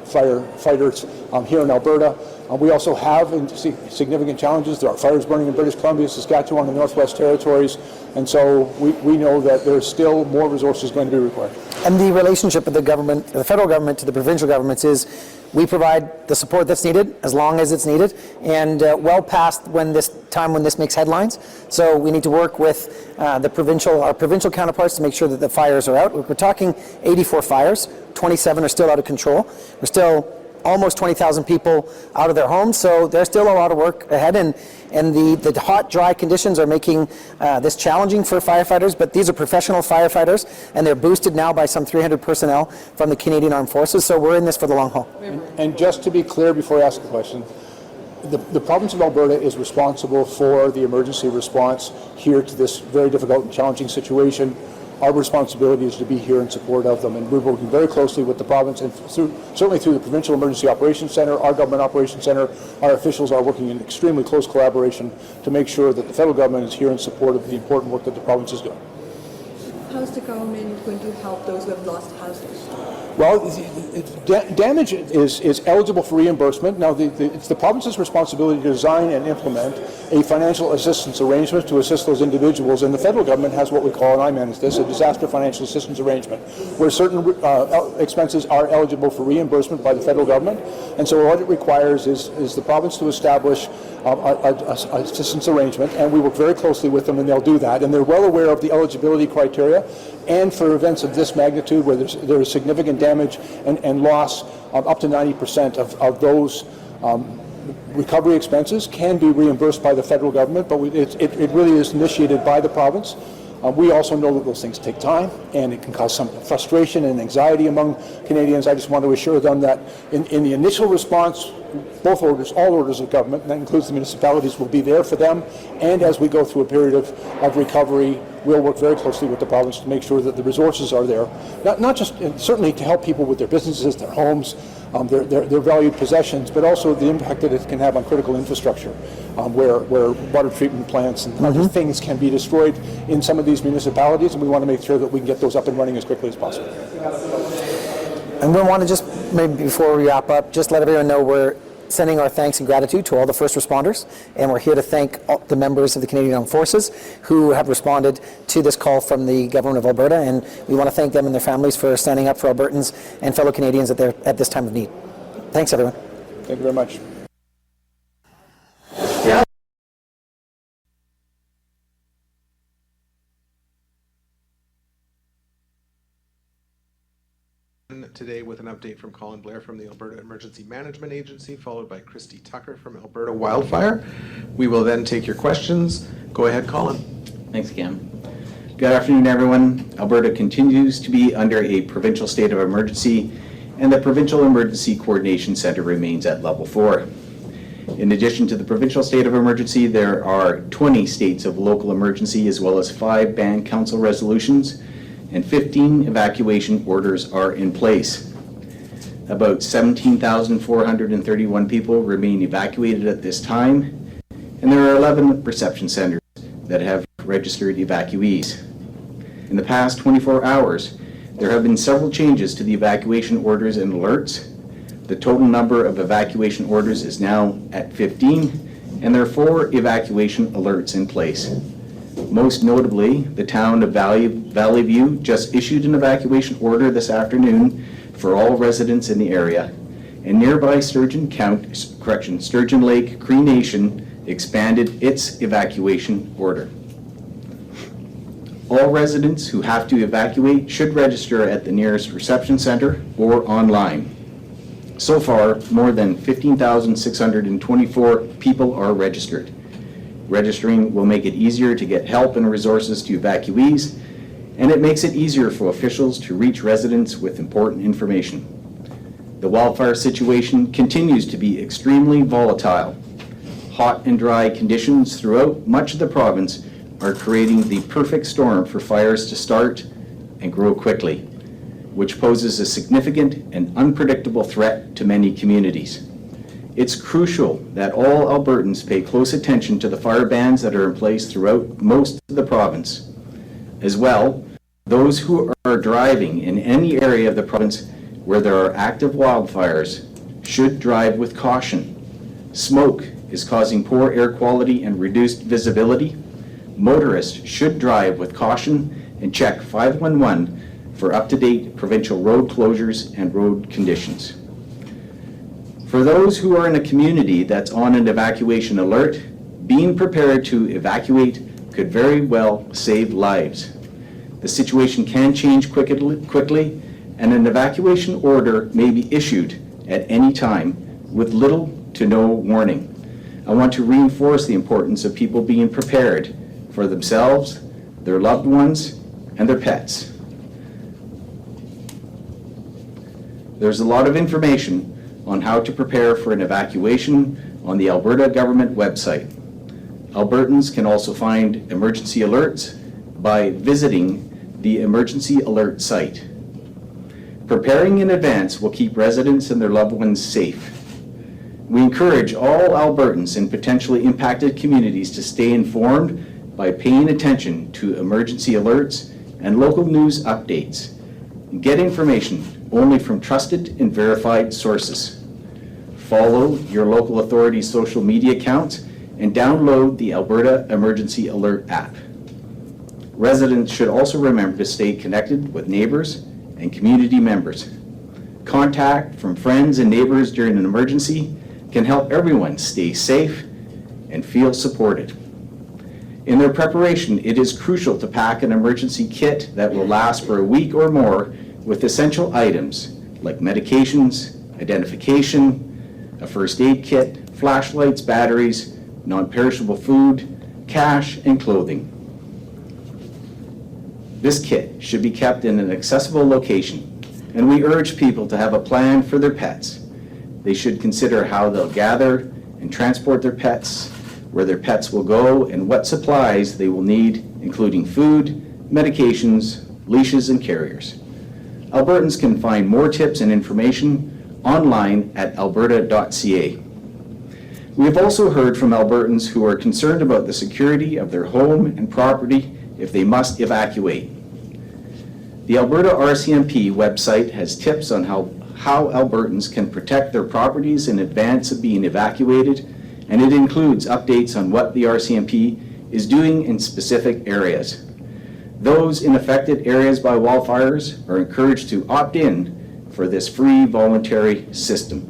firefighters here in Alberta. We also have significant challenges. There are fires burning in British Columbia, Saskatchewan, and Northwest Territories, and so we know that there's still more resources going to be required. And the relationship of the government, the federal government to the provincial governments is we provide the support that's needed as long as it's needed, and well past when this makes headlines. So we need to work with our provincial counterparts to make sure that the fires are out. We're talking 84 fires, 27 are still out of control. We're still almost 20,000 people out of their homes, so there's still a lot of work ahead, and the hot, dry conditions are making this challenging for firefighters, but these are professional firefighters, and they're boosted now by some 300 personnel from the Canadian Armed Forces, so we're in this for the long haul. And just to be clear before I ask the question, the province of Alberta is responsible for the emergency response here to this very difficult and challenging situation. Our responsibility is to be here in support of them, and we're working very closely with the province and certainly through the Provincial Emergency Operations Centre, our Government Operations Centre. Our officials are working in extremely close collaboration to make sure that the federal government is here in support of the important work that the province is doing. How's the government going to help those who have lost houses? Well, damage is eligible for reimbursement. Now, it's the province's responsibility to design and implement a financial assistance arrangement to assist those individuals, and the federal government has what we call, and I manage this, a disaster financial assistance arrangement, where certain expenses are eligible for reimbursement by the federal government. And so what it requires is the province to establish an assistance arrangement, and we work very closely with them, and they'll do that. And they're well aware of the eligibility criteria, and for events of this magnitude where there is significant damage and loss, up to 90% of those recovery expenses can be reimbursed by the federal government, but it really is initiated by the province. We also know that those things take time, and it can cause some frustration and anxiety among Canadians. I just want to assure them that in the initial response, all orders of government, and that includes the municipalities, will be there for them. And as we go through a period of recovery, we'll work very closely with the province to make sure that the resources are there, not just certainly to help people with their businesses, their homes, their valued possessions, but also the impact that it can have on critical infrastructure, where water treatment plants and other things can be destroyed in some of these municipalities, and we want to make sure that we can get those up and running as quickly as possible. And we want to just, maybe before we wrap up, just let everyone know we're sending our thanks and gratitude to all the first responders, and we're here to thank all the members of the Canadian Armed Forces who have responded to this call from the Government of Alberta, and we want to thank them and their families for standing up for Albertans and fellow Canadians at this time of need. Thanks, everyone. Thank you very much. Today with an update from Colin Blair from the Alberta Emergency Management Agency, followed by Christy Tucker from Alberta Wildfire. We will then take your questions. Go ahead, Colin. Thanks, Cam. Good afternoon, everyone. Alberta continues to be under a provincial state of emergency, and the Provincial Emergency Coordination Centre remains at level 4. In addition to the provincial state of emergency, there are 20 states of local emergency, as well as 5 band council resolutions, and 15 evacuation orders are in place. About 17,431 people remain evacuated at this time, and there are 11 reception centers that have registered evacuees. In the past 24 hours, there have been several changes to the evacuation orders and alerts. The total number of evacuation orders is now at 15, and there are 4 evacuation alerts in place. Most notably, the town of Valley View just issued an evacuation order this afternoon for all residents in the area, and nearby Sturgeon Lake Cree Nation expanded its evacuation order. All residents who have to evacuate should register at the nearest reception center or online. So far, more than 15,624 people are registered. Registering will make it easier to get help and resources to evacuees, and it makes it easier for officials to reach residents with important information. The wildfire situation continues to be extremely volatile. Hot and dry conditions throughout much of the province are creating the perfect storm for fires to start and grow quickly, which poses a significant and unpredictable threat to many communities. It's crucial that all Albertans pay close attention to the fire bans that are in place throughout most of the province. As well, those who are driving in any area of the province where there are active wildfires should drive with caution. Smoke is causing poor air quality and reduced visibility. Motorists should drive with caution and check 511 for up-to-date provincial road closures and road conditions. For those who are in a community that's on an evacuation alert, being prepared to evacuate could very well save lives. The situation can change quickly, and an evacuation order may be issued at any time with little to no warning. I want to reinforce the importance of people being prepared for themselves, their loved ones, and their pets. There's a lot of information on how to prepare for an evacuation on the Alberta government website. Albertans can also find emergency alerts by visiting the emergency alert site. Preparing in advance will keep residents and their loved ones safe. We encourage all Albertans in potentially impacted communities to stay informed by paying attention to emergency alerts and local news updates. Get information only from trusted and verified sources. Follow your local authority's social media accounts and download the Alberta Emergency Alert app. Residents should also remember to stay connected with neighbors and community members. Contact from friends and neighbors during an emergency can help everyone stay safe and feel supported. In their preparation, it is crucial to pack an emergency kit that will last for a week or more with essential items like medications, identification, a first aid kit, flashlights, batteries, non-perishable food, cash, and clothing. This kit should be kept in an accessible location, and we urge people to have a plan for their pets. They should consider how they'll gather and transport their pets, where their pets will go, and what supplies they will need, including food, medications, leashes, and carriers. Albertans can find more tips and information online at alberta.ca. We have also heard from Albertans who are concerned about the security of their home and property if they must evacuate. The Alberta RCMP website has tips on how Albertans can protect their properties in advance of being evacuated, and it includes updates on what the RCMP is doing in specific areas. Those in affected areas by wildfires are encouraged to opt in for this free voluntary system.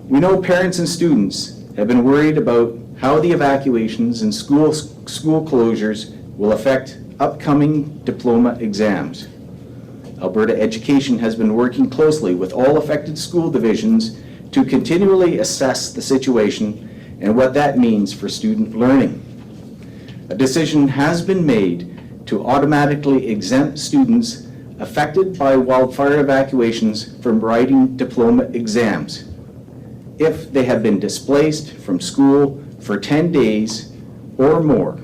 We know parents and students have been worried about how the evacuations and school closures will affect upcoming diploma exams. Alberta Education has been working closely with all affected school divisions to continually assess the situation and what that means for student learning. A decision has been made to automatically exempt students affected by wildfire evacuations from writing diploma exams if they have been displaced from school for 10 days or more.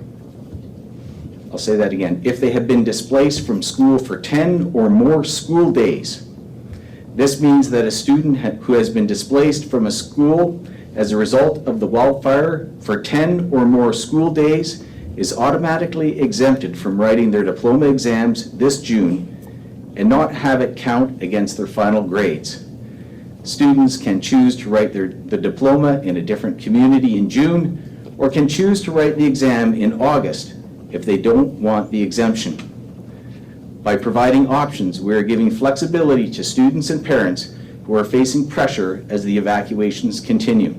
I'll say that again. If they have been displaced from school for 10 or more school days. This means that a student who has been displaced from a school as a result of the wildfire for 10 or more school days is automatically exempted from writing their diploma exams this June and not have it count against their final grades. Students can choose to write the diploma in a different community in June, or can choose to write the exam in August if they don't want the exemption. By providing options, we are giving flexibility to students and parents who are facing pressure as the evacuations continue.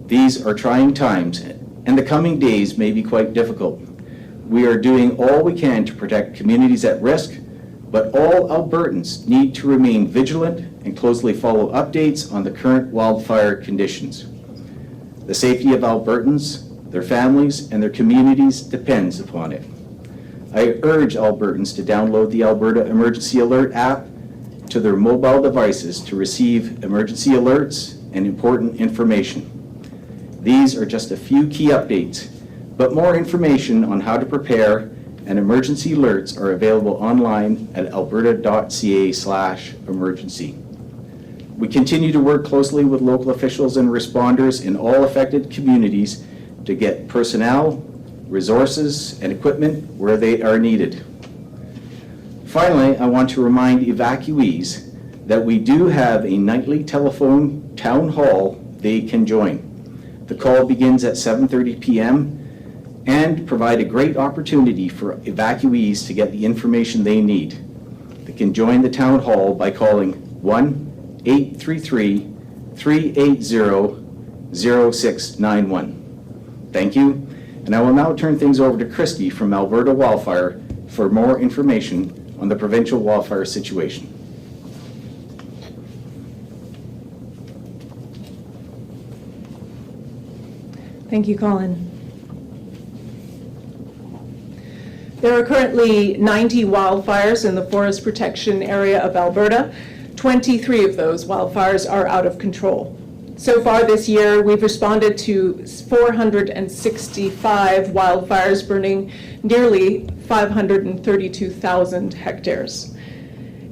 These are trying times, and the coming days may be quite difficult. We are doing all we can to protect communities at risk, but all Albertans need to remain vigilant and closely follow updates on the current wildfire conditions. The safety of Albertans, their families, and their communities depends upon it. I urge Albertans to download the Alberta Emergency Alert app to their mobile devices to receive emergency alerts and important information. These are just a few key updates, but more information on how to prepare and emergency alerts are available online at alberta.ca/emergency. We continue to work closely with local officials and responders in all affected communities to get personnel, resources, and equipment where they are needed. Finally, I want to remind evacuees that we do have a nightly telephone town hall they can join. The call begins at 7:30 p.m. and provide a great opportunity for evacuees to get the information they need. They can join the town hall by calling 1-833-380-0691. Thank you, and I will now turn things over to Christy from Alberta Wildfire for more information on the provincial wildfire situation. Thank you, Colin. There are currently 90 wildfires in the forest protection area of Alberta. 23 of those wildfires are out of control. So far this year, we've responded to 465 wildfires burning nearly 532,000 hectares.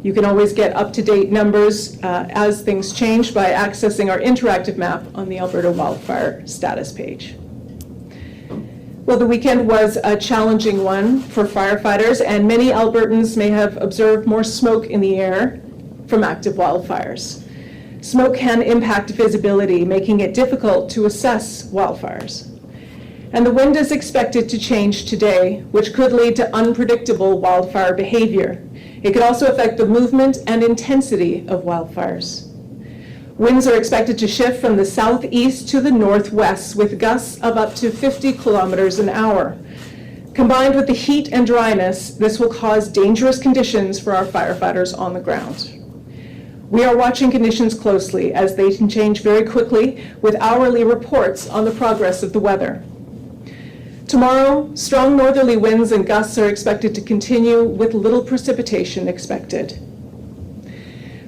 You can always get up-to-date numbers as things change by accessing our interactive map on the Alberta Wildfire status page. Well, the weekend was a challenging one for firefighters, and many Albertans may have observed more smoke in the air from active wildfires. Smoke can impact visibility, making it difficult to assess wildfires. And the wind is expected to change today, which could lead to unpredictable wildfire behavior. It could also affect the movement and intensity of wildfires. Winds are expected to shift from the southeast to the northwest with gusts of up to 50 kilometers an hour. Combined with the heat and dryness, this will cause dangerous conditions for our firefighters on the ground. We are watching conditions closely as they can change very quickly with hourly reports on the progress of the weather. Tomorrow, strong northerly winds and gusts are expected to continue with little precipitation expected.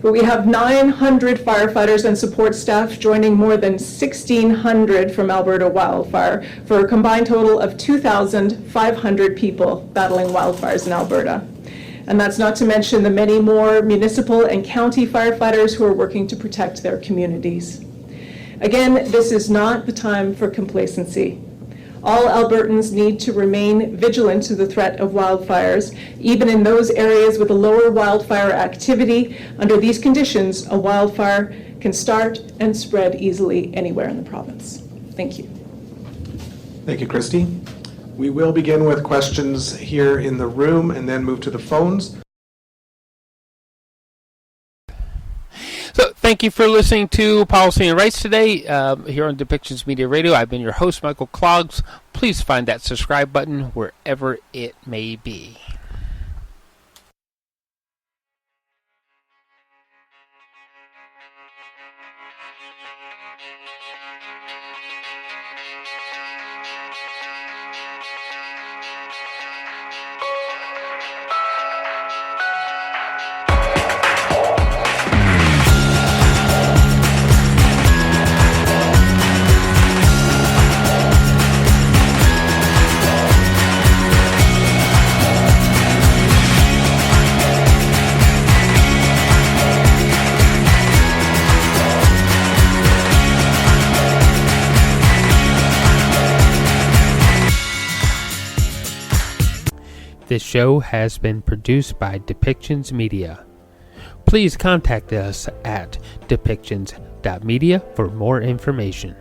But we have 900 firefighters and support staff joining more than 1,600 from Alberta Wildfire for a combined total of 2,500 people battling wildfires in Alberta. And that's not to mention the many more municipal and county firefighters who are working to protect their communities. Again, this is not the time for complacency. All Albertans need to remain vigilant to the threat of wildfires, even in those areas with a lower wildfire activity. Under these conditions, a wildfire can start and spread easily anywhere in the province. Thank you. Thank you, Christy. We will begin with questions here in the room and then move to the phones. So thank you for listening to Policy and Rights today here on Depictions Media Radio. I've been your host, Michael Clogs. Please find that subscribe button wherever it may be. This show has been produced by Depictions Media. Please contact us at depictions.media for more information.